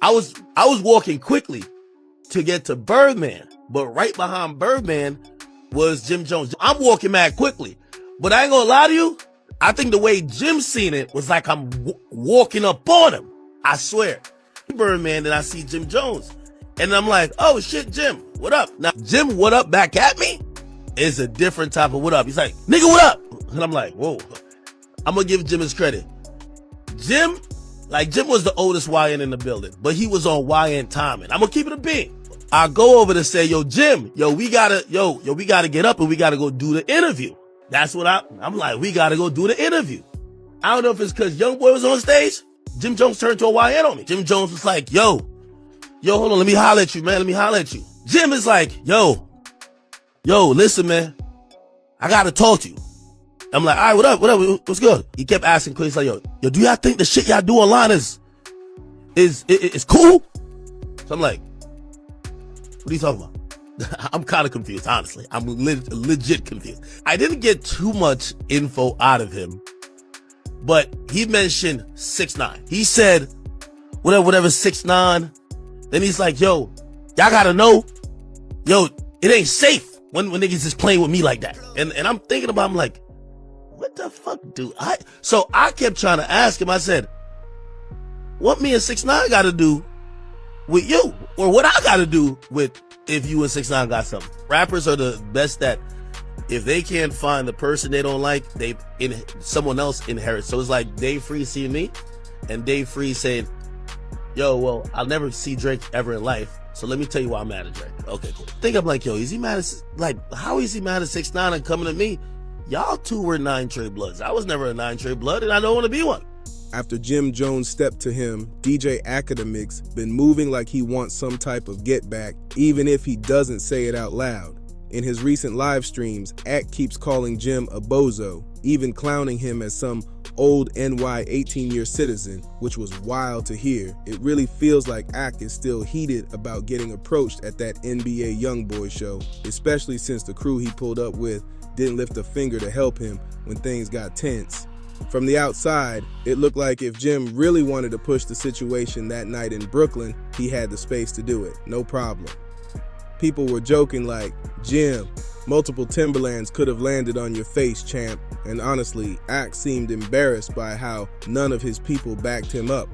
I was walking quickly to get to Birdman, but right behind Birdman was Jim Jones. I'm walking mad quickly, but I ain't gonna lie to you. I think the way Jim seen it was like I'm walking up on him. I swear. Birdman, then I see Jim Jones. And I'm like, oh shit, Jim, what up? Now, Jim, what up back at me is a different type of what up. He's like, nigga, what up? And I'm like, whoa. I'm gonna give Jim his credit. Jim was the oldest YN in the building, but he was on YN timing. I'm gonna keep it a bean. I go over to say, yo, Jim, we gotta get up and we gotta go do the interview. That's what I'm like, we gotta go do the interview. I don't know if it's because Young Boy was on stage. Jim Jones turned to a YN on me. Jim Jones was like, yo, hold on, let me holler at you, man. Let me holler at you. Jim is like, yo, listen, man. I gotta talk to you. I'm like, all right, what up, what's good? He kept asking questions like, yo, do y'all think the shit y'all do online is cool? So I'm like, what are you talking about? I'm kind of confused, honestly. I'm legit confused. I didn't get too much info out of him, but he mentioned 6ix9ine. He said, whatever 6ix9ine. Then he's like, yo, y'all gotta know, yo, it ain't safe when niggas is playing with me like that. And I'm thinking about, I'm like, what the fuck do I? So I kept trying to ask him, I said, what me and 6ix9ine gotta do with you? Or what I gotta do with if you and 6ix9ine got something? Rappers are the best that if they can't find the person they don't like, someone else inherits. So it's like Dave Free seeing me and Dave Free saying, yo, well, I'll never see Drake ever in life, so let me tell you why I'm mad at Drake. Okay, cool. Think I'm like, yo, is he mad at, how is he mad at 6ix9ine and coming at me? Y'all two were 9 Trey Bloods. I was never a 9 Trey Blood, and I don't want to be one. After Jim Jones stepped to him, DJ Akademiks been moving like he wants some type of get back, even if he doesn't say it out loud. In his recent live streams, Ak keeps calling Jim a bozo, even clowning him as some old NY 18-year citizen, which was wild to hear. It really feels like Ak is still heated about getting approached at that NBA Youngboy show, especially since the crew he pulled up with didn't lift a finger to help him when things got tense. From the outside, it looked like if Jim really wanted to push the situation that night in Brooklyn, he had the space to do it, no problem. People were joking like, Jim, multiple Timberlands could have landed on your face, champ. And honestly, Ak seemed embarrassed by how none of his people backed him up.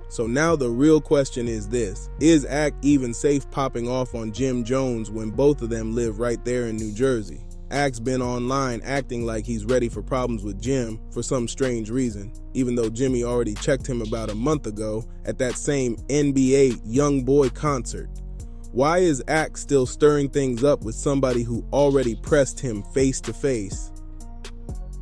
So now the real question is this: is Ak even safe popping off on Jim Jones when both of them live right there in New Jersey? Ak's been online acting like he's ready for problems with Jim for some strange reason, even though Jimmy already checked him about a month ago at that same NBA Youngboy concert. Why is Ak still stirring things up with somebody who already pressed him face to face?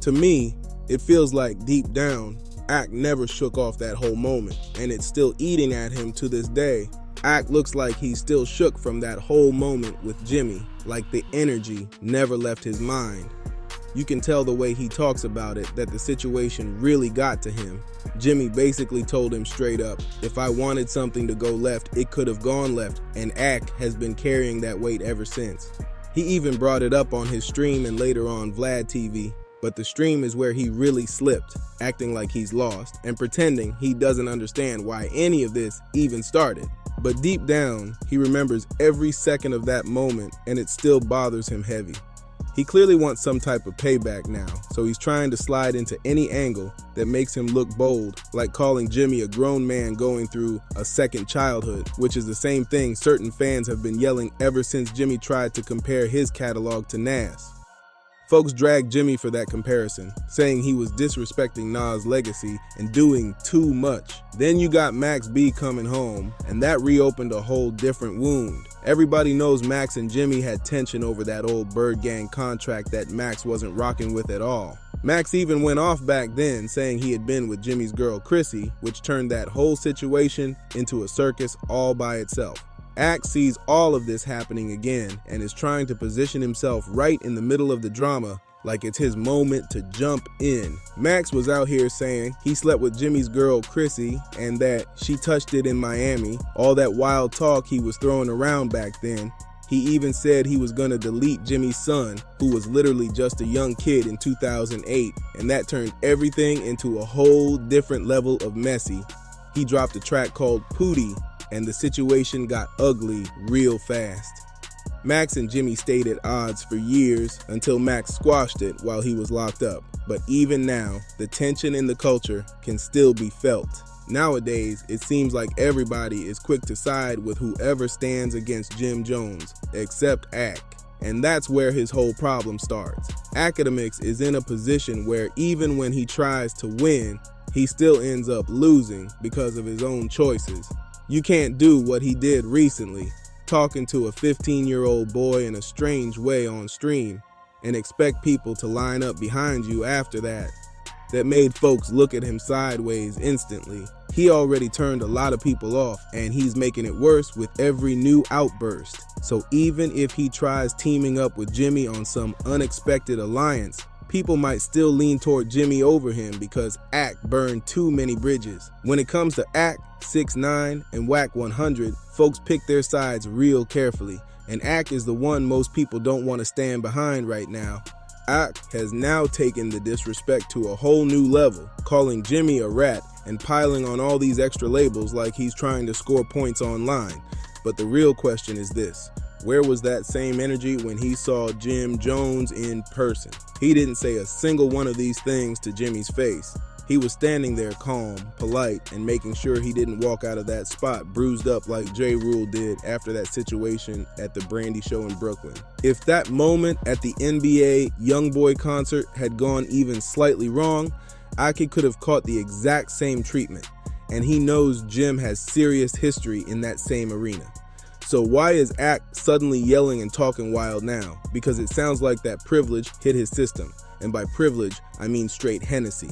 To me, it feels like deep down, Ak never shook off that whole moment, and it's still eating at him to this day. Ak looks like he's still shook from that whole moment with Jimmy, like the energy never left his mind. You can tell the way he talks about it that the situation really got to him. Jimmy basically told him straight up, if I wanted something to go left, it could have gone left, and Ak has been carrying that weight ever since. He even brought it up on his stream and later on Vlad TV, but the stream is where he really slipped, acting like he's lost and pretending he doesn't understand why any of this even started. But deep down, he remembers every second of that moment and it still bothers him heavy. He clearly wants some type of payback now, so he's trying to slide into any angle that makes him look bold, like calling Jimmy a grown man going through a second childhood, which is the same thing certain fans have been yelling ever since Jimmy tried to compare his catalog to Nas. Folks dragged Jimmy for that comparison, saying he was disrespecting Nas' legacy and doing too much. Then you got Max B coming home, and that reopened a whole different wound. Everybody knows Max and Jimmy had tension over that old Bird Gang contract that Max wasn't rocking with at all. Max even went off back then, saying he had been with Jimmy's girl Chrissy, which turned that whole situation into a circus all by itself. Ak sees all of this happening again and is trying to position himself right in the middle of the drama like it's his moment to jump in. Max was out here saying he slept with Jimmy's girl Chrissy and that she touched it in Miami, all that wild talk he was throwing around back then. He even said he was gonna delete Jimmy's son, who was literally just a young kid in 2008, and that turned everything into a whole different level of messy. He dropped a track called Pootie, and the situation got ugly real fast. Max and Jimmy stayed at odds for years until Max squashed it while he was locked up. But even now, the tension in the culture can still be felt. Nowadays, it seems like everybody is quick to side with whoever stands against Jim Jones, except Ak. And that's where his whole problem starts. Akademiks is in a position where even when he tries to win, he still ends up losing because of his own choices. You can't do what he did recently, talking to a 15-year-old boy in a strange way on stream, and expect people to line up behind you after that. That made folks look at him sideways instantly. He already turned a lot of people off, and he's making it worse with every new outburst. So even if he tries teaming up with Jimmy on some unexpected alliance, people might still lean toward Jimmy over him because Ak burned too many bridges. When it comes to Ak, 6ix9ine, and Wack 100, folks pick their sides real carefully, and Ak is the one most people don't want to stand behind right now. Ak has now taken the disrespect to a whole new level, calling Jimmy a rat and piling on all these extra labels like he's trying to score points online. But the real question is this: where was that same energy when he saw Jim Jones in person? He didn't say a single one of these things to Jimmy's face. He was standing there calm, polite, and making sure he didn't walk out of that spot bruised up like J. Rule did after that situation at the Brandy show in Brooklyn. If that moment at the NBA Youngboy concert had gone even slightly wrong, Aki could have caught the exact same treatment, and he knows Jim has serious history in that same arena. So why is Ak suddenly yelling and talking wild now? Because it sounds like that privilege hit his system, and by privilege, I mean straight Hennessy.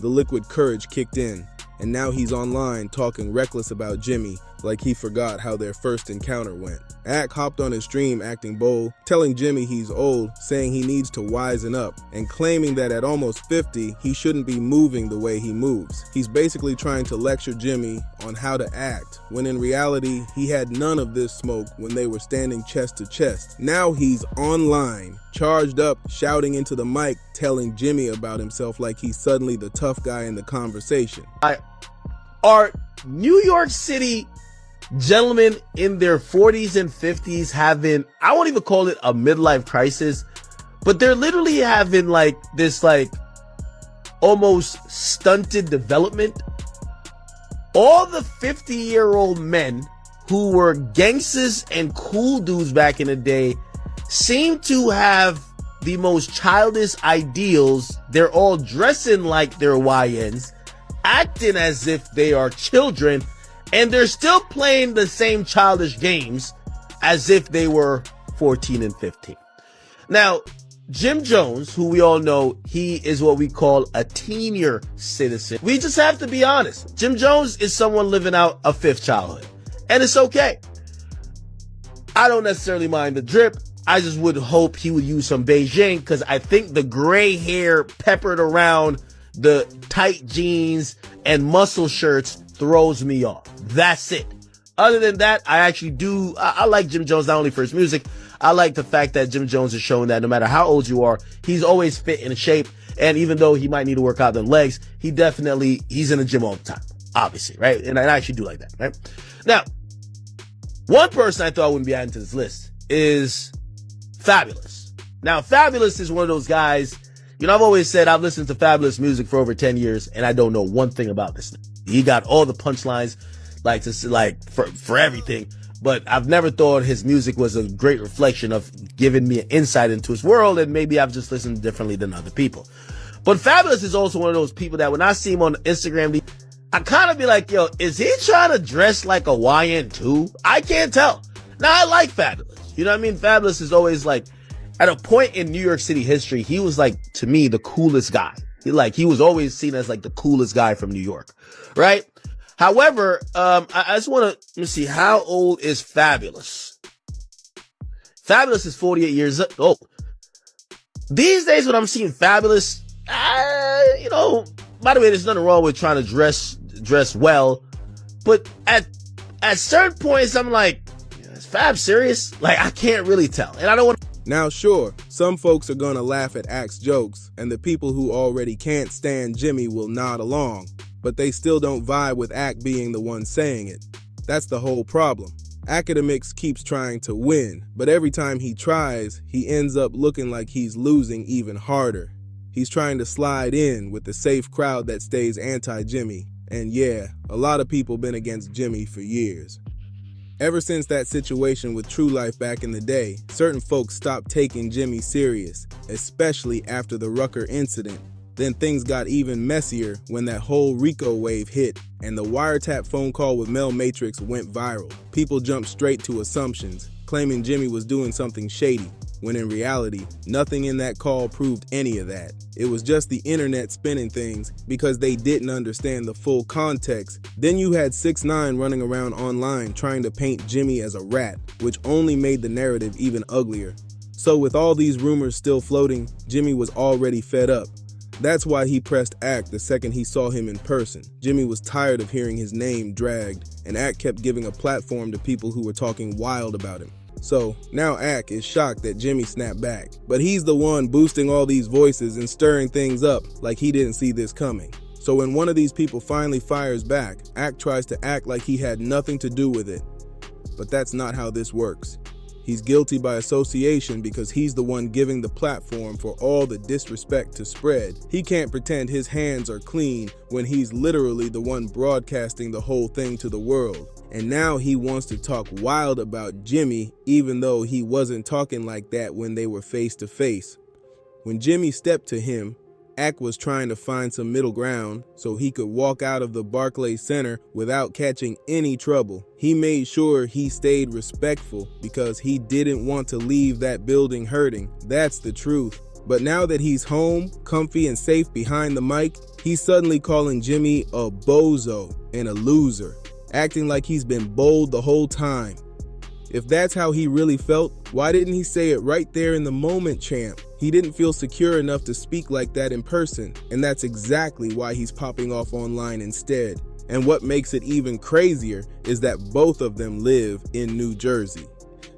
The liquid courage kicked in, and now he's online talking reckless about Jimmy like he forgot how their first encounter went. Ak hopped on his stream acting bold, telling Jimmy he's old, saying he needs to wisen up, and claiming that at almost 50, he shouldn't be moving the way he moves. He's basically trying to lecture Jimmy on how to act, when in reality, he had none of this smoke when they were standing chest to chest. Now he's online, charged up, shouting into the mic, telling Jimmy about himself like he's suddenly the tough guy in the conversation. Are New York City gentlemen in their 40s and 50s having, I won't even call it a midlife crisis, but they're literally having like this like almost stunted development? All the 50-year-old men who were gangsters and cool dudes back in the day seem to have the most childish ideals. They're all dressing like they're YNs, acting as if they are children, and they're still playing the same childish games as if they were 14 and 15. Now, Jim Jones, who we all know, he is what we call a senior citizen. We just have to be honest. Jim Jones is someone living out a fifth childhood, and it's okay. I don't necessarily mind the drip. I just would hope he would use some Beijing, because I think the gray hair peppered around the tight jeans and muscle shirts throws me off. That's it. Other than that, I actually do. I like Jim Jones, not only for his music. I like the fact that Jim Jones is showing that no matter how old you are, he's always fit in shape. And even though he might need to work out the legs, he's in the gym all the time, obviously, right? And I actually do like that, right? Now, one person I thought wouldn't be added to this list is Fabulous. Now, Fabulous is one of those guys, you know, I've always said I've listened to Fabulous music for over 10 years, and I don't know one thing about this. He got all the punchlines, for everything, but I've never thought his music was a great reflection of giving me an insight into his world, and maybe I've just listened differently than other people. But Fabulous is also one of those people that when I see him on Instagram, I kind of be like, yo, is he trying to dress like a YN too? I can't tell. Now, I like Fabulous. You know what I mean? Fabulous is always like, at a point in New York City history, he was like, to me, the coolest guy. He was always seen as like the coolest guy from New York, right? However, I just want to, let me see, how old is Fabulous? Fabulous is 48 years old. These days when I'm seeing Fabulous, you know, by the way, there's nothing wrong with trying to dress well, but at certain points, I'm like, is Fab serious? Like, I can't really tell. And I don't want to. Now, sure, some folks are gonna laugh at Ak's jokes, and the people who already can't stand Jimmy will nod along. but they still don't vibe with Ak being the one saying it. That's the whole problem. Akademiks keeps trying to win, but every time he tries, he ends up looking like he's losing even harder. He's trying to slide in with the safe crowd that stays anti-Jimmy, and yeah, a lot of people been against Jimmy for years. Ever since that situation with True Life back in the day, certain folks stopped taking Jimmy serious, especially after the Rucker incident. Then things got even messier when that whole Rico wave hit and the wiretap phone call with Mel Matrix went viral. People jumped straight to assumptions, claiming Jimmy was doing something shady, when in reality, nothing in that call proved any of that. It was just the internet spinning things because they didn't understand the full context. Then you had 6ix9ine running around online trying to paint Jimmy as a rat, which only made the narrative even uglier. So with all these rumors still floating, Jimmy was already fed up. That's why he pressed Ak the second he saw him in person. Jimmy was tired of hearing his name dragged, and Ak kept giving a platform to people who were talking wild about him. So now Ak is shocked that Jimmy snapped back, but he's the one boosting all these voices and stirring things up like he didn't see this coming. So when one of these people finally fires back, Ak tries to act like he had nothing to do with it. But that's not how this works. He's guilty by association because he's the one giving the platform for all the disrespect to spread. He can't pretend his hands are clean when he's literally the one broadcasting the whole thing to the world. And now he wants to talk wild about Jimmy even though he wasn't talking like that when they were face to face. When Jimmy stepped to him, Ak was trying to find some middle ground so he could walk out of the Barclays Center without catching any trouble. He made sure he stayed respectful because he didn't want to leave that building hurting. That's the truth. But now that he's home, comfy and safe behind the mic, he's suddenly calling Jimmy a bozo and a loser, acting like he's been bold the whole time. If that's how he really felt, why didn't he say it right there in the moment, champ? He didn't feel secure enough to speak like that in person, and that's exactly why he's popping off online instead. And what makes it even crazier is that both of them live in New Jersey.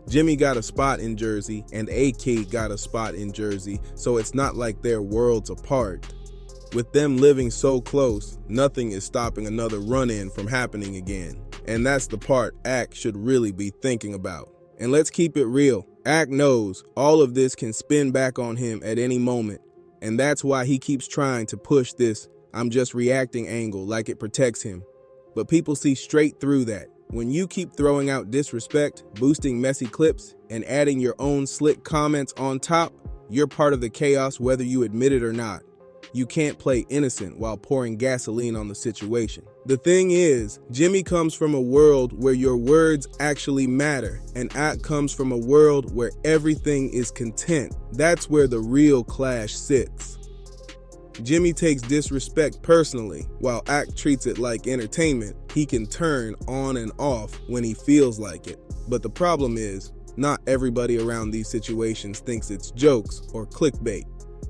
Jimmy got a spot in Jersey, and AK got a spot in Jersey, so it's not like they're worlds apart. With them living so close, nothing is stopping another run-in from happening again. And that's the part Ak should really be thinking about. And let's keep it real. Ak knows all of this can spin back on him at any moment. And that's why he keeps trying to push this "I'm just reacting" angle like it protects him. But people see straight through that. When you keep throwing out disrespect, boosting messy clips, and adding your own slick comments on top, you're part of the chaos whether you admit it or not. You can't play innocent while pouring gasoline on the situation. The thing is, Jimmy comes from a world where your words actually matter, and Ak comes from a world where everything is content. That's where the real clash sits. Jimmy takes disrespect personally, while Ak treats it like entertainment he can turn on and off when he feels like it. But the problem is, not everybody around these situations thinks it's jokes or clickbait.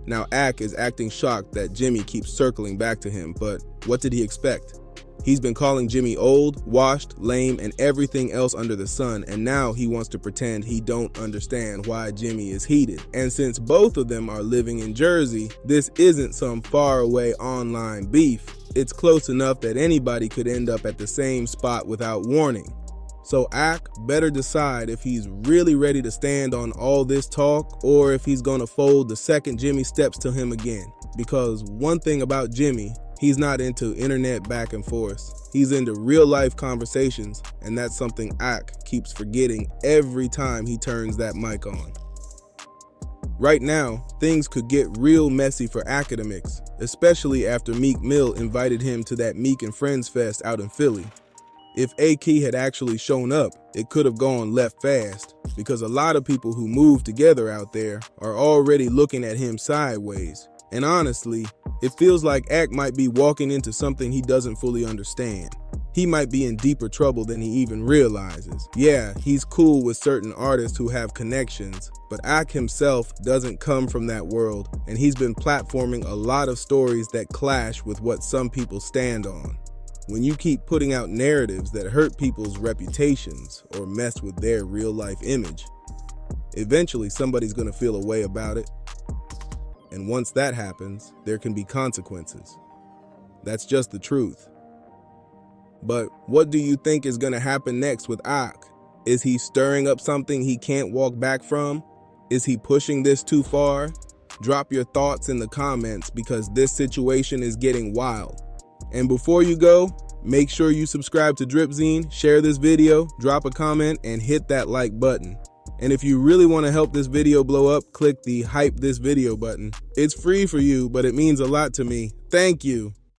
Now Ak is acting shocked that Jimmy keeps circling back to him, but what did he expect? He's been calling Jimmy old, washed, lame, and everything else under the sun, and now he wants to pretend he don't understand why Jimmy is heated. And since both of them are living in Jersey, this isn't some faraway online beef. It's close enough that anybody could end up at the same spot without warning. So Ak better decide if he's really ready to stand on all this talk or if he's gonna fold the second Jimmy steps to him again. Because one thing about Jimmy, he's not into internet back and forth. He's into real life conversations, and that's something Ak keeps forgetting every time he turns that mic on. Right now, things could get real messy for Akademiks, especially after Meek Mill invited him to that Meek and Friends Fest out in Philly. If AK had actually shown up, it could have gone left fast, because a lot of people who move together out there are already looking at him sideways. And honestly, it feels like Ak might be walking into something he doesn't fully understand. He might be in deeper trouble than he even realizes. Yeah, he's cool with certain artists who have connections, but Ak himself doesn't come from that world, and he's been platforming a lot of stories that clash with what some people stand on. When you keep putting out narratives that hurt people's reputations or mess with their real-life image, eventually somebody's gonna feel a way about it. And once that happens, there can be consequences. That's just the truth. But what do you think is going to happen next with Ak? Is he stirring up something he can't walk back from? Is he pushing this too far? Drop your thoughts in the comments because this situation is getting wild. And before you go, make sure you subscribe to Dripzine, share this video, drop a comment, and hit that like button. And if you really want to help this video blow up, click the hype this video button. It's free for you, but it means a lot to me. Thank you.